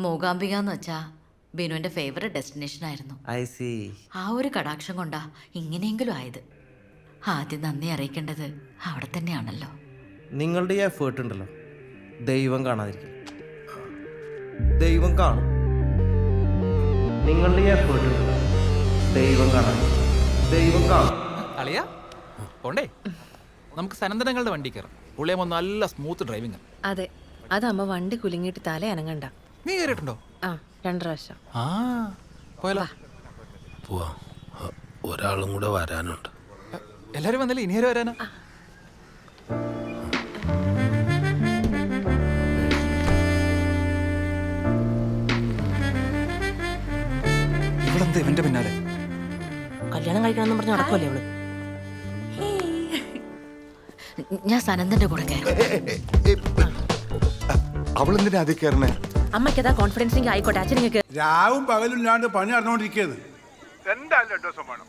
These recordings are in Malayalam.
മൂകാംബിക എന്ന് വെച്ചാ ബിനുവിന്റെ ഫേവറേറ്റ് ഡെസ്റ്റിനേഷൻ ആയിരുന്നു. I C. ആ ഒരു കടാക്ഷം കൊണ്ടാ ഇങ്ങനെയെങ്കിലും ആയത്. ആദ്യം നന്ദി അറിയിക്കേണ്ടത് അവിടെ തന്നെയാണല്ലോ. നിങ്ങളുടെ ഈ എഫേർട്ട് ഉണ്ടല്ലോ, ദൈവം കാണാതിരിക്കും. ദൈവം കാണും. നിങ്ങളുടെ ഈ എഫേർട്ട് ഉണ്ടല്ലോ, ദൈവം കാണാതിരിക്കും. ദൈവം കാണും. അളിയ പോണ്ടേ, നമുക്ക് സനന്ദനങ്ങളുടെ വണ്ടി കയറാം. പുള്ളിയമ്മ നല്ല സ്മൂത്ത് ഡ്രൈവിംഗ്. അതെ, അതാകുമ്പോ വണ്ടി കുലുങ്ങിയിട്ട് തല അനങ്ങണ്ട. നീ കയറിയിട്ടുണ്ടോ? ആ, 2 പ്രാവശ്യം. ആ പോയല്ലോ. പോവാ, ഒരാളും കൂടെ വരാനുണ്ട്. എല്ലാരും വന്നില്ലേ, ഇനിയാരും വരാനാ? ഇവളെന്താ ഇവന്റെ പിന്നാലെ? കല്യാണം കഴിക്കണം പറഞ്ഞ് നടക്കുമല്ലേ അവള്? ഞാൻ സനന്ദന്റെ കൂടെ കയറും. അവളെന്തിനാ അതിൽ കയറണേ? അമ്മയ്ക്കതാ കോൺഫിഡൻസിങ് ആയിക്കോട്ടെ. അച്ഛനിങ്ങക്ക് രാവും പകലില്ലാണ്ട് പണി നടന്നുകൊണ്ടിരിക്കുകയാണ്. എന്തായാലും 2 ദിവസം വേണം.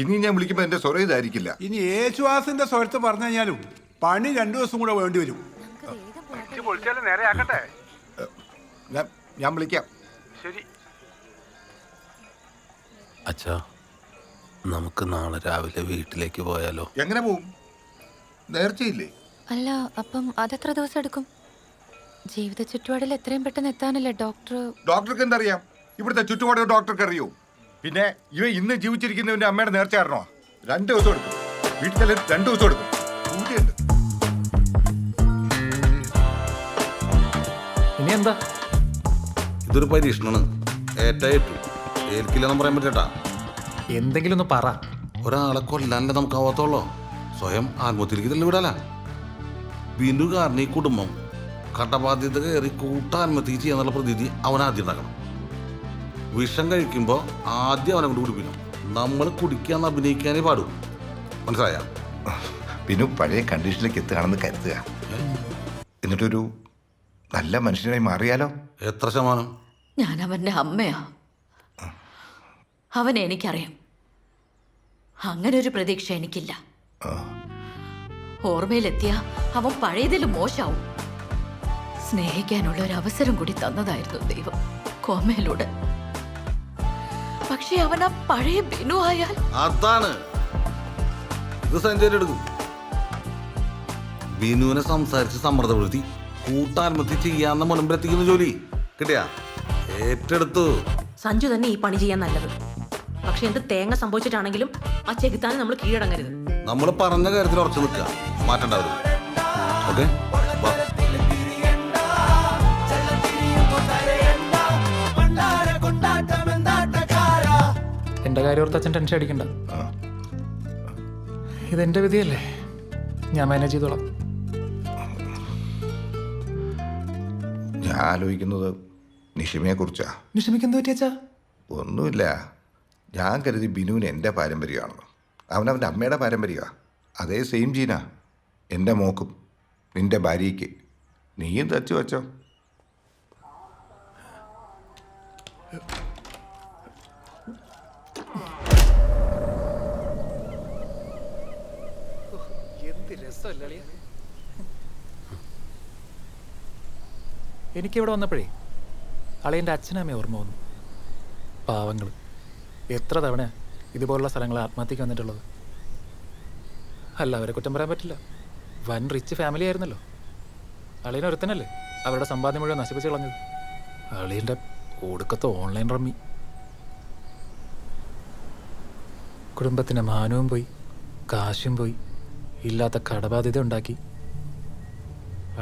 ഇനി ഞാൻ വിളിക്കുമ്പോ എന്റെ സ്വരം ഇതായിരിക്കില്ല. ഇനി യേശുവാസിന്റെ സ്വരത്ത് പറഞ്ഞു കഴിഞ്ഞാലും പണി 2 ദിവസം കൂടെ വേണ്ടി വരും. നേരെ ആക്കട്ടെ. ഞാൻ വിളിക്കാം. ശരി. അച്ഛാ, നമുക്ക് നാളെ രാവിലെ വീട്ടിലേക്ക് പോയാലോ? എങ്ങനെ പോവും? നേർച്ചയില്ലേ? അല്ല, അപ്പം അതെത്ര ദിവസം എടുക്കും? ജീവിത ചുറ്റുപാടിൽ എത്രയും പെട്ടെന്ന് എത്താനല്ലേ ഡോക്ടർക്ക് എന്തറിയാം? ഇവിടുത്തെ ചുറ്റുപാട് ഡോക്ടർക്ക് അറിയോ? പിന്നെ ഇവ ഇന്ന് ജീവിച്ചിരിക്കുന്നവന്റെ അമ്മയുടെ നേർച്ച കാരണോ? 2 ദിവസം എടുക്കും. വീട്ടിൽ 2 ദിവസം എടുക്കും. പൂജയുണ്ട്. ഇനി എന്താ? ഇതൊരു പരീക്ഷണമാണ്. ഏറ്റായിട്ടു ഏൽക്കില്ലെന്ന് പറയാൻ പറ്റേട്ടാ. എന്തെങ്കിലും ഒന്ന് പറ. ഒരാളെ കൊല്ലാനല്ലേ നമുക്ക് ആവാത്തോളോ? സ്വയം ആത്മഹത്യയിലേക്ക് തന്നെ വിടാല. ബിനു കാരണം ഈ കുടുംബം കടബാധ്യത കയറി കൂട്ടാത്മഹത്യ ചെയ്യാന്നുള്ള പ്രതീതി അവനാദ്യം ഉണ്ടാക്കണം. വിഷം കഴിക്കുമ്പോൾ ആദ്യം അവനെ കൊണ്ട് കുടിപ്പിക്കണം. നമ്മൾ കുടിക്കാന്ന് അഭിനയിക്കാനേ പാടും. മനസ്സിലായ? പിന്നെ പഴയ കണ്ടീഷനിലേക്ക് എത്തുകയാണെന്ന് കരുതുക. എന്നിട്ടൊരു നല്ല മനുഷ്യനായി മാറിയാലോ? എത്ര ശതമാനം? ഞാൻ അവന്റെ അമ്മയാ. അവനെ എനിക്കറിയാം. അങ്ങനെ ഒരു പ്രതീക്ഷ എനിക്കില്ല. ഓർമ്മയിലെത്തിയ അവൻ പഴയതിലും മോശമാവും. സ്നേഹിക്കാനുള്ള ഒരു അവസരം കൂടി തന്നതായിരുന്നു ദൈവം കോമയിലൂടെ. പക്ഷെ അവൻ ആ പഴയ ബിനു ആയാൽ അതാണ് ഇത് സെഞ്ചുറി എടുക്കും. ബിനുവിനെ സംസാരിച്ച് സമ്മർദ്ദപ്പെടുത്തി കൂട്ടാത്മഹത്യ ചെയ്യാന്ന മുൻപിലെത്തിക്കുന്ന ജോലി കിട്ടിയാ ഏറ്റെടുത്തു. സഞ്ജു തന്നെ ഈ പണി ചെയ്യാൻ നല്ലത്. പക്ഷെ എന്ത് തേങ്ങ സംഭവിച്ചിട്ടാണെങ്കിലും ആ ചെകുത്താനെ നമ്മൾ കീഴടങ്ങരുത്. നമ്മൾ പറഞ്ഞ കാര്യത്തിൽ ഉറച്ചു നിൽക്കുക, മാറ്റണ്ടാവും. ഓക്കെ, എന്റെ കാര്യം ഓർത്ത് അച്ഛൻ ടെൻഷൻ അടിക്കണ്ട. ഇതെന്റെ വിധിയല്ലേ, ഞാൻ മാനേജ് ചെയ്തോളാം. ഞാൻ ആലോചിക്കുന്നത് നിഷിമയെ കുറിച്ചാ. നിഷമിക്ക് എന്ത് പറ്റിയച്ചാ? ഒന്നുമില്ല. ഞാൻ കരുതി ബിനുവിന് എൻ്റെ പാരമ്പര്യമാണെന്ന്. അവനവൻ്റെ അമ്മയുടെ പാരമ്പര്യമാണ്. അതേ സെയിം ജീനാ എൻ്റെ മോക്കും നിൻ്റെ ഭാര്യയ്ക്ക്. നീയും തച്ചു വച്ചോ. എനിക്കിവിടെ വന്നപ്പോഴേ അളിയൻ്റെ അച്ഛനമ്മയെ ഓർമ്മ വന്നു. പാവങ്ങൾ എത്ര തവണ ഇതുപോലുള്ള സ്ഥലങ്ങൾ ആത്മഹത്യക്ക് വന്നിട്ടുള്ളത്. അല്ല, അവരെ കുറ്റം പറയാൻ പറ്റില്ല. വൻ റിച്ച് ഫാമിലി ആയിരുന്നല്ലോ. അളിയനെ ഒരുത്തനല്ലേ അവരുടെ സമ്പാദ്യം മുഴുവൻ നശിപ്പിച്ച് കളഞ്ഞത്. അളിയൻ്റെ ഒടുക്കത്തെ ഓൺലൈൻ റമ്മി. കുടുംബത്തിൻ്റെ മാനവും പോയി, കാശും പോയി, ഇല്ലാത്ത കടബാധ്യത ഉണ്ടാക്കി.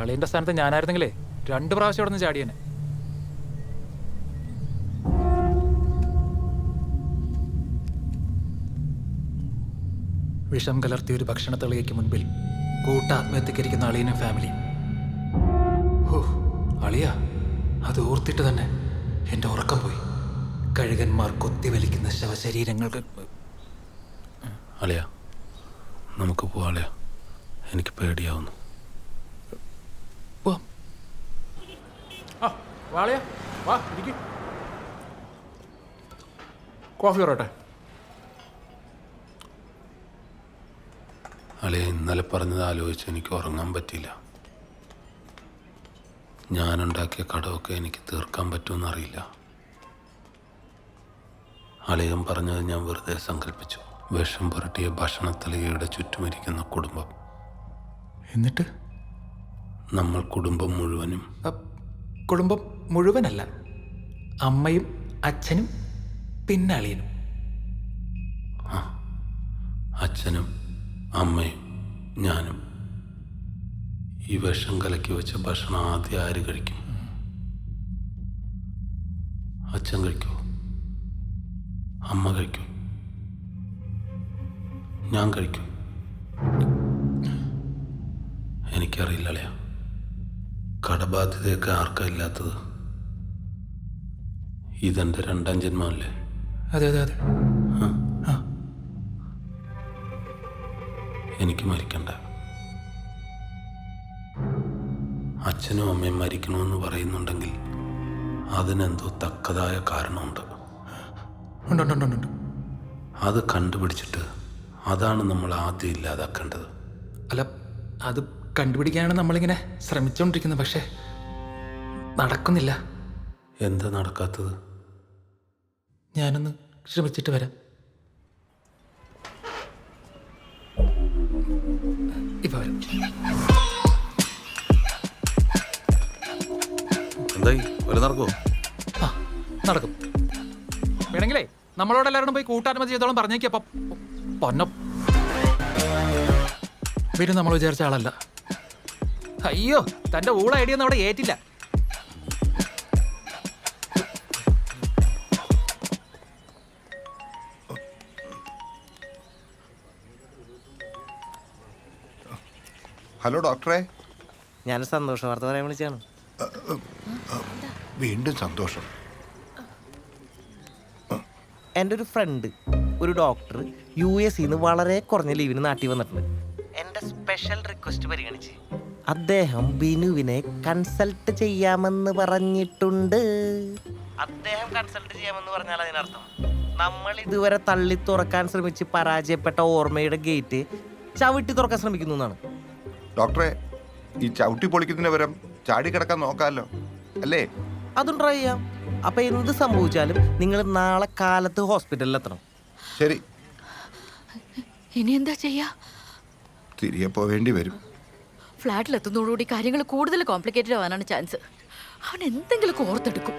അളിയൻ്റെ സ്ഥാനത്ത് ഞാനായിരുന്നെങ്കിലേ 2 പ്രാവശ്യം അവിടെ നിന്ന് ചാടിയനെ. വിഷം കലർത്തിയ ഒരു ഭക്ഷണത്തളികയ്ക്ക് മുൻപിൽ കൂട്ടാത്മഹത്യക്കരിക്കുന്ന അളിയനും ഫാമിലിയും. അളിയ, അത് ഓർത്തിട്ട് തന്നെ എൻ്റെ ഉറക്കം പോയി. കഴുകന്മാർ കൊത്തിവലിക്കുന്ന ശവശരീരങ്ങൾക്ക്. അളിയ, നമുക്ക് പോവാളിയ, എനിക്ക് പേടിയാവുന്നു. കോഫി പറയട്ടെ? അളിയ, ഇന്നലെ പറഞ്ഞത് ആലോചിച്ച് എനിക്ക് ഉറങ്ങാൻ പറ്റിയില്ല. ഞാനുണ്ടാക്കിയ കടമൊക്കെ എനിക്ക് തീർക്കാൻ പറ്റുമെന്നറിയില്ല. അളിയൻ പറഞ്ഞത് ഞാൻ വെറുതെ സങ്കല്പിച്ചു. വിഷം പുരട്ടിയ ഭക്ഷണത്തലികയുടെ ചുറ്റുമിരിക്കുന്ന കുടുംബം. എന്നിട്ട് നമ്മൾ കുടുംബം മുഴുവനും. കുടുംബം മുഴുവനല്ല, അമ്മയും അച്ഛനും പിന്നെ അളിയനും. അച്ഛനും അമ്മയും ഞാനും. ഈ വിഷം കലക്കി വെച്ച ഭക്ഷണം ആദ്യം ആര് കഴിക്കും? അച്ഛൻ കഴിക്കോ? അമ്മ കഴിക്കും? ഞാൻ കഴിക്കും? എനിക്കറിയില്ല അളിയ. കടബാധ്യതയൊക്കെ ആർക്കാ ഇല്ലാത്തത്? ഇതെൻ്റെ 2ാം ജന്മമല്ലേ? അതെ അതെ അതെ. എനിക്ക് മരിക്കണ്ട. അച്ഛനും അമ്മയും മരിക്കണമെന്ന് പറയുന്നുണ്ടെങ്കിൽ അതിനെന്തോ തക്കതായ കാരണമുണ്ട്. ഉണ്ട്. അത് കണ്ടുപിടിച്ചിട്ട് അതാണ് നമ്മൾ ആദ്യം ഇല്ലാതാക്കേണ്ടത്. അല്ല, അത് കണ്ടുപിടിക്കാനാണ് നമ്മളിങ്ങനെ ശ്രമിച്ചുകൊണ്ടിരിക്കുന്നത്. പക്ഷേ നടക്കുന്നില്ല. എന്താ നടക്കാത്തത്? ഞാനൊന്ന് ശ്രമിച്ചിട്ട് വരാം. ഇപ്പൊ വരാം. എന്തായി വരെ നടക്കുമോ? ആ, നടക്കും. വേണമെങ്കിലേ നമ്മളോട് എല്ലാവരും പോയി കൂട്ടായ്മ ചെയ്തോളം പറഞ്ഞേക്കപ്പം പൊന്നം. പിന്നെ നമ്മൾ വിചാരിച്ച ആളല്ല. അയ്യോ, തന്റെ ഊള ഐഡിയ ഒന്നും അവിടെ ഏറ്റില്ല. ഹലോ ഡോക്ടറെ. ഞാൻ സന്തോഷ വാർത്ത പറയാൻ വിളിച്ചാണ്. വീണ്ടും സന്തോഷം. എൻ്റെ ഒരു ഫ്രണ്ട്, ഒരു ഡോക്ടർ US നിന്ന് വളരെ കുറഞ്ഞ ലീവിന് നാട്ടിൽ വന്നിട്ടുണ്ട്. എൻ്റെ സ്പെഷ്യൽ റിക്വസ്റ്റ് പരിഗണിച്ച് അദ്ദേഹം ബിനുവിനെ കൺസൾട്ട് ചെയ്യാമെന്ന് പറഞ്ഞിട്ടുണ്ട്. അദ്ദേഹം കൺസൾട്ട് ചെയ്യാമെന്ന് പറഞ്ഞാൽ അതിനർത്ഥം നമ്മൾ ഇതുവരെ തള്ളി തുറക്കാൻ ശ്രമിച്ച് പരാജയപ്പെട്ട ഓർമ്മയുടെ ഗേറ്റ് ചവിട്ടി തുറക്കാൻ ശ്രമിക്കുന്നു എന്നാണ്. ഡോക്ടറെ, ഈ ചവിട്ടി പൊളിക്കുന്നതിന് പകരം ചാടി കിടക്കാൻ നോക്കാമല്ലോ അല്ലേ? അതും ട്രൈ ചെയ്യാം. അപ്പൊ എന്ത് സംഭവിച്ചാലും നിങ്ങൾ നാളെ കാലത്ത് ഹോസ്പിറ്റലിൽ എത്തണം. ശരി. ഇനി എന്താ ചെയ്യാ? തിരികെ പോവേണ്ടി വരും. ഫ്ലാറ്റിലെത്തുന്നതോടുകൂടി കാര്യങ്ങൾ കൂടുതൽ കോംപ്ലിക്കേറ്റഡ് ആവാനാണ് ചാൻസ്. അവൻ എന്തെങ്കിലും ഓർത്തെടുക്കും.